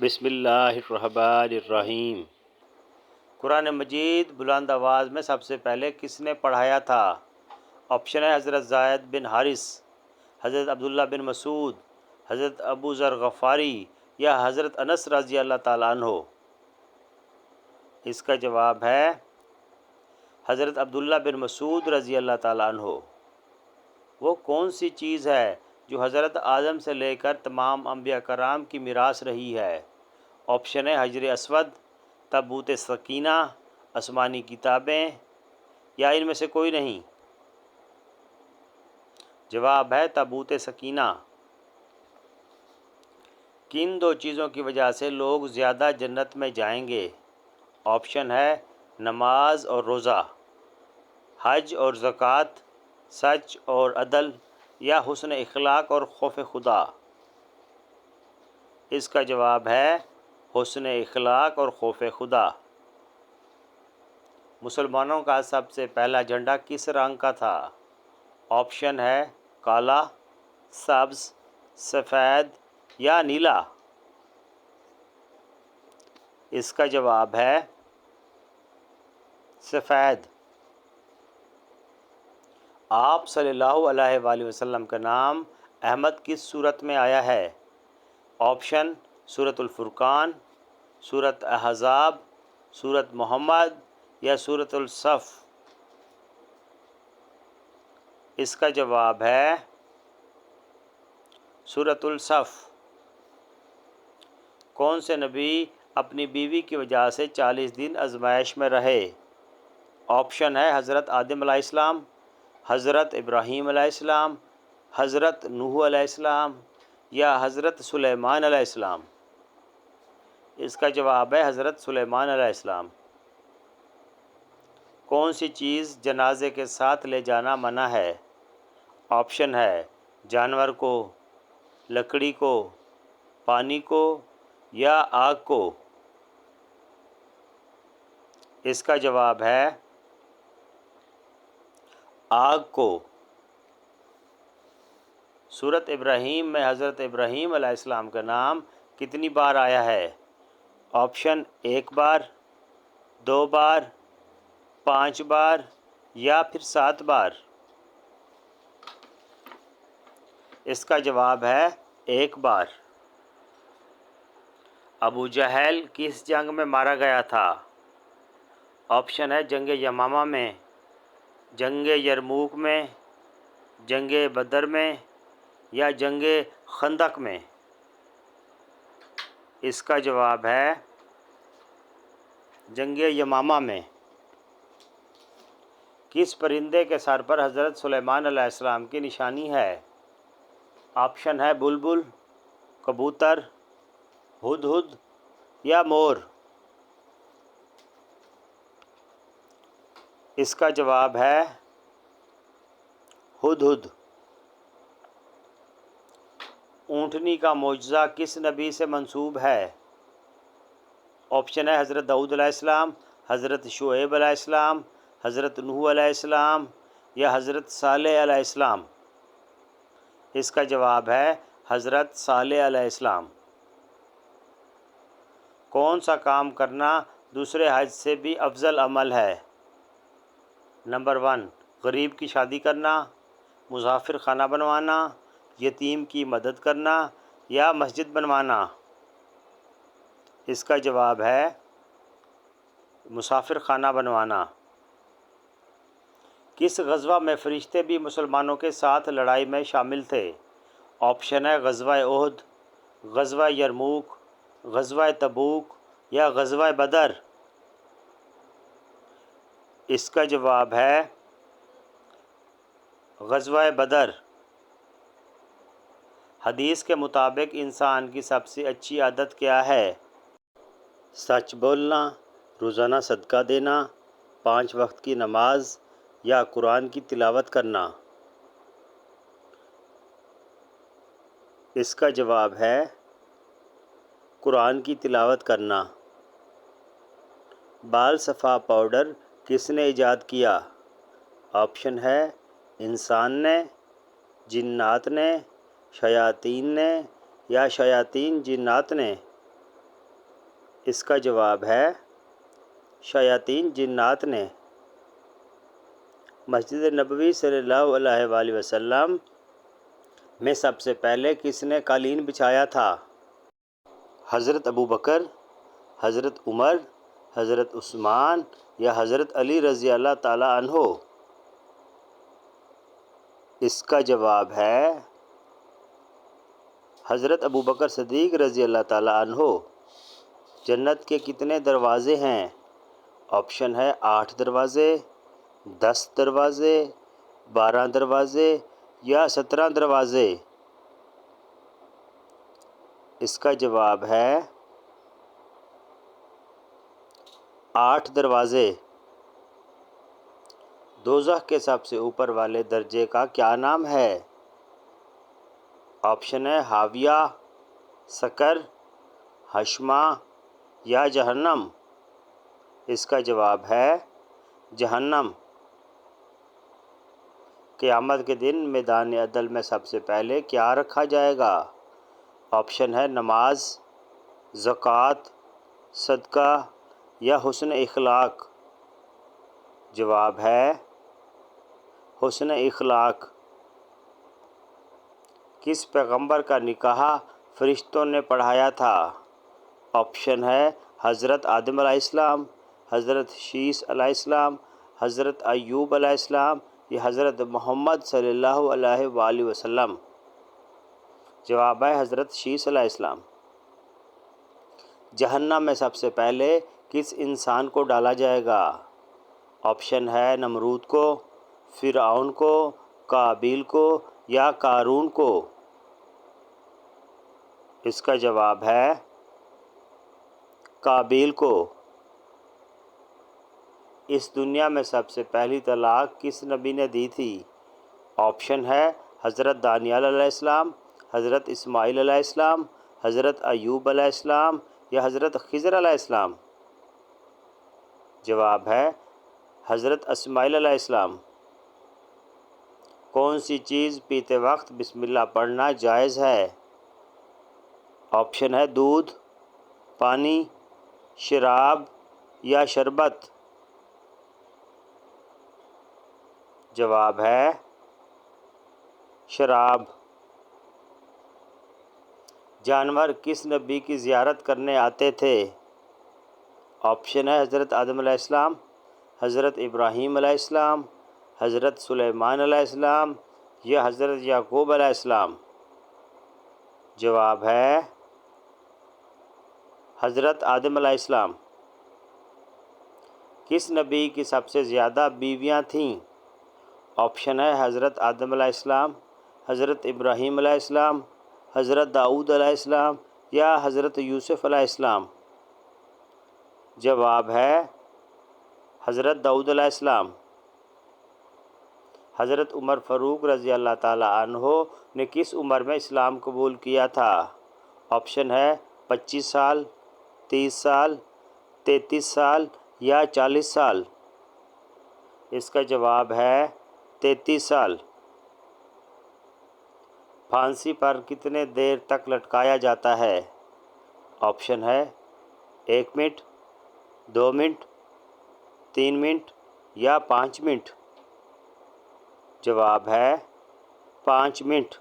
بسم اللہ الرحمن الرحیم۔ قرآن مجید بلند آواز میں سب سے پہلے کس نے پڑھایا تھا؟ آپشن ہے حضرت زید بن حارث، حضرت عبداللہ بن مسعود، حضرت ابو ذر غفاری یا حضرت انس رضی اللہ تعالیٰ عنہ۔ اس کا جواب ہے حضرت عبداللہ بن مسعود رضی اللہ تعالیٰ عنہ۔ وہ کون سی چیز ہے جو حضرت آدم سے لے کر تمام انبیاء کرام کی میراث رہی ہے؟ آپشن ہے حجر اسود، تابوت سکینہ، آسمانی کتابیں یا ان میں سے کوئی نہیں۔ جواب ہے تابوت سکینہ۔ کن دو چیزوں کی وجہ سے لوگ زیادہ جنت میں جائیں گے؟ آپشن ہے نماز اور روزہ، حج اور زکوٰۃ، سچ اور عدل یا حسن اخلاق اور خوف خدا۔ اس کا جواب ہے حسن اخلاق اور خوف خدا۔ مسلمانوں کا سب سے پہلا جھنڈا کس رنگ کا تھا؟ آپشن ہے کالا، سبز، سفید یا نیلا۔ اس کا جواب ہے سفید۔ آپ صلی اللہ علیہ وآلہ وسلم کا نام احمد کس سورت میں آیا ہے؟ آپشن سورۃ الفرقان، سورۃ احزاب، سورۃ محمد یا سورۃ الصف۔ اس کا جواب ہے سورۃ الصف۔ کون سے نبی اپنی بیوی کی وجہ سے 40 دن آزمائش میں رہے؟ آپشن ہے حضرت آدم علیہ السلام، حضرت ابراہیم علیہ السلام، حضرت نوح علیہ السلام یا حضرت سلیمان علیہ السلام۔ اس کا جواب ہے حضرت سلیمان علیہ السلام۔ کون سی چیز جنازے کے ساتھ لے جانا منع ہے؟ آپشن ہے جانور کو، لکڑی کو، پانی کو یا آگ کو۔ اس کا جواب ہے آگ کو۔ سورۃ ابراہیم میں حضرت ابراہیم علیہ السلام کا نام کتنی بار آیا ہے؟ آپشن 1 بار، 2 بار، 5 بار یا پھر 7 بار۔ اس کا جواب ہے 1 بار۔ ابو جہل کس جنگ میں مارا گیا تھا؟ آپشن ہے جنگ یمامہ میں، جنگ یرموک میں، جنگ بدر میں یا جنگ خندق میں۔ اس کا جواب ہے جنگ یمامہ میں۔ کس پرندے کے سر پر حضرت سلیمان علیہ السلام کی نشانی ہے؟ آپشن ہے بلبل، کبوتر، ہدہد یا مور۔ اس کا جواب ہے ہدہد۔ اونٹنی کا معجزہ کس نبی سے منسوب ہے؟ آپشن ہے حضرت داؤد علیہ السلام، حضرت شعیب علیہ السلام، حضرت نوح علیہ السلام یا حضرت صالح علیہ السلام۔ اس کا جواب ہے حضرت صالح علیہ السلام۔ کون سا کام کرنا دوسرے حج سے بھی افضل عمل ہے؟ نمبر 1، غریب کی شادی کرنا، مسافر خانہ بنوانا، یتیم کی مدد کرنا یا مسجد بنوانا۔ اس کا جواب ہے مسافر خانہ بنوانا۔ کس غزوہ میں فرشتے بھی مسلمانوں کے ساتھ لڑائی میں شامل تھے؟ آپشن ہے غزوہ احد، غزوہ یرموک، غزوہ تبوک یا غزوہ بدر۔ اس کا جواب ہے غزوہ بدر۔ حدیث کے مطابق انسان کی سب سے اچھی عادت کیا ہے؟ سچ بولنا، روزانہ صدقہ دینا، 5 وقت کی نماز یا قرآن کی تلاوت کرنا۔ اس کا جواب ہے قرآن کی تلاوت کرنا۔ بال صفا پاؤڈر کس نے ایجاد کیا؟ آپشن ہے انسان نے، جنات نے، شیاطین نے یا شیاطین جنات نے۔ اس کا جواب ہے شیاطین جنات نے۔ مسجد نبوی صلی اللہ علیہ وآلہ وسلم میں سب سے پہلے کس نے قالین بچھایا تھا؟ حضرت ابوبکر، حضرت عمر، حضرت عثمان یا حضرت علی رضی اللہ تعالیٰ عنہ؟ اس کا جواب ہے حضرت ابوبکر صدیق رضی اللہ تعالیٰ عنہ۔ جنت کے کتنے دروازے ہیں؟ آپشن ہے 8 دروازے، 10 دروازے، 12 دروازے یا 17 دروازے۔ اس کا جواب ہے 8 دروازے۔ دوزخ کے سب سے اوپر والے درجے کا کیا نام ہے؟ آپشن ہے حاویہ، سقر، حشمہ یا جہنم۔ اس کا جواب ہے جہنم۔ قیامت کے دن میدان عدل میں سب سے پہلے کیا رکھا جائے گا؟ آپشن ہے نماز، زکوٰۃ، صدقہ یا حسن اخلاق۔ جواب ہے حسن اخلاق۔ کس پیغمبر کا نکاح فرشتوں نے پڑھایا تھا؟ آپشن ہے حضرت آدم علیہ السلام، حضرت شیس علیہ السلام، حضرت ایوب علیہ السلام یا حضرت محمد صلی اللہ علیہ وآلہ وسلم۔ جواب ہے حضرت شیس علیہ السلام۔ جہنم میں سب سے پہلے کس انسان کو ڈالا جائے گا؟ آپشن ہے نمرود کو، فرعون کو، قابیل کو یا قارون کو۔ اس کا جواب ہے قابیل کو۔ اس دنیا میں سب سے پہلی طلاق کس نبی نے دی تھی؟ آپشن ہے حضرت دانیال علیہ السلام، حضرت اسماعیل علیہ السلام، حضرت ایوب علیہ السلام یا حضرت خضر علیہ السلام۔ جواب ہے حضرت اسماعیل علیہ السلام۔ کون سی چیز پیتے وقت بسم اللہ پڑھنا جائز ہے؟ آپشن ہے دودھ، پانی، شراب یا شربت۔ جواب ہے شراب۔ جانور کس نبی کی زیارت کرنے آتے تھے؟ آپشن ہے حضرت آدم علیہ السلام، حضرت ابراہیم علیہ السلام، حضرت سلیمان علیہ السلام یا حضرت یعقوب علیہ السلام۔ جواب ہے حضرت آدم علیہ السلام۔ کس نبی کی سب سے زیادہ بیویاں تھیں؟ آپشن ہے حضرت آدم علیہ السلام، حضرت ابراہیم علیہ السلام، حضرت داؤد علیہ السلام یا حضرت یوسف علیہ السلام۔ جواب ہے حضرت داؤد علیہ السلام۔ حضرت عمر فاروق رضی اللہ تعالیٰ عنہ نے کس عمر میں اسلام قبول کیا تھا؟ آپشن ہے 25 سال، 30 سال، 33 سال یا 40 سال۔ اس کا جواب ہے 33 سال۔ پھانسی پر کتنے دیر تک لٹکایا جاتا ہے؟ آپشن ہے 1 منٹ، 2 منٹ، 3 منٹ یا 5 منٹ۔ جواب ہے 5 منٹ۔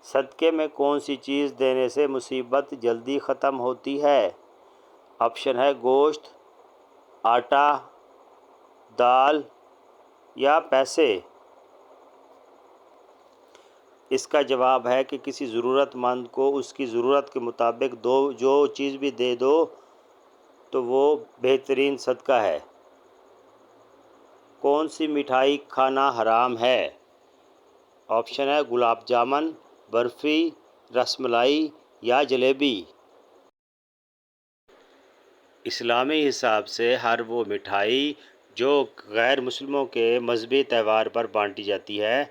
صدقے میں کون سی چیز دینے سے مصیبت جلدی ختم ہوتی ہے؟ آپشن ہے گوشت، آٹا، دال یا پیسے۔ اس کا جواب ہے کہ کسی ضرورت مند کو اس کی ضرورت کے مطابق جو چیز بھی دے دو تو وہ بہترین صدقہ ہے۔ کون سی مٹھائی کھانا حرام ہے؟ آپشن ہے گلاب جامن، برفی، رس ملائی یا جلیبی۔ اسلامی حساب سے ہر وہ مٹھائی جو غیر مسلموں کے مذہبی تہوار پر بانٹی جاتی ہے